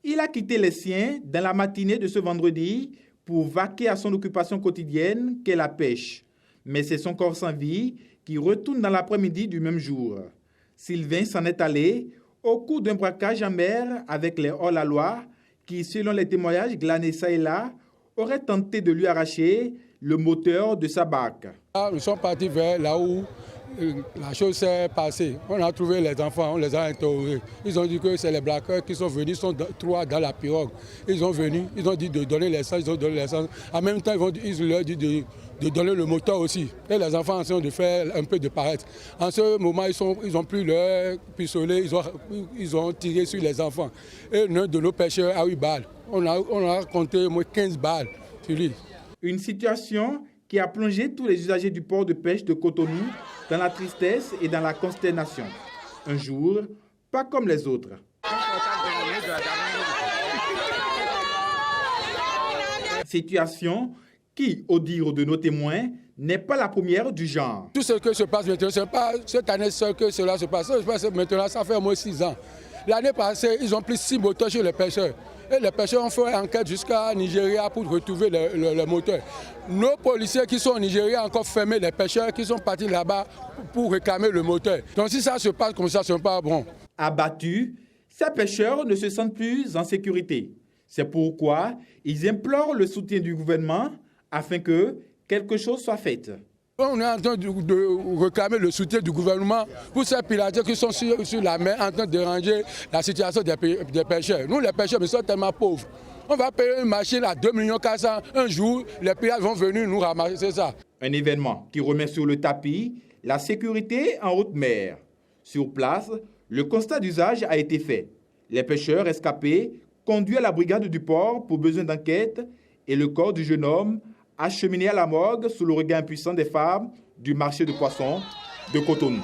Il a quitté les siens dans la matinée de ce vendredi pour vaquer à son occupation quotidienne qu'est la pêche. Mais c'est son corps sans vie qui retourne dans l'après-midi du même jour. Sylvain s'en est allé au cours d'un braquage en mer avec les hors-la-loi qui, selon les témoignages glanés ça et là, auraient tenté de lui arracher le moteur de sa barque. Nous sommes partis vers là où la chose s'est passée. On a trouvé les enfants, on les a interrogés. Ils ont dit que c'est les braqueurs qui sont venus, ils sont trois dans la pirogue. Ils sont venus, ils ont dit de donner l'essence, ils ont donné l'essence. En même temps, ils leur ont dit de donner le moteur aussi. Et les enfants ont de faire un peu de paraître. En ce moment, ils ont pris leur pistolet, ils ont tiré sur les enfants. Et l'un de nos pêcheurs a eu balles. On a compté au moins 15 balles sur lui. Une situation qui a plongé tous les usagers du port de pêche de Cotonou dans la tristesse et dans la consternation. Un jour, pas comme les autres. Situation qui, au dire de nos témoins, n'est pas la première du genre. Tout ce que se passe maintenant, ce n'est pas cette année seule que cela se passe. Maintenant, ça fait au moins 6 ans. L'année passée, ils ont pris 6 moteurs chez les pêcheurs. Et les pêcheurs ont fait enquête jusqu'à Nigeria pour retrouver le moteur. Nos policiers qui sont au Nigeria ont encore fermé les pêcheurs qui sont partis là-bas pour réclamer le moteur. Donc si ça se passe comme ça, ce n'est pas bon. Abattus, ces pêcheurs ne se sentent plus en sécurité. C'est pourquoi ils implorent le soutien du gouvernement afin que quelque chose soit fait. On est en train de réclamer le soutien du gouvernement pour ces pirateurs qui sont sur la mer en train de déranger la situation des pêcheurs. Nous, les pêcheurs, nous sommes tellement pauvres. On va payer une machine à 2 400 000. Un jour, les pirates vont venir nous ramasser, c'est ça. Un événement qui remet sur le tapis la sécurité en haute mer. Sur place, le constat d'usage a été fait. Les pêcheurs escapés conduits à la brigade du port pour besoin d'enquête et le corps du jeune homme acheminé à la morgue sous le regard impuissant des femmes du marché de poissons de Cotonou.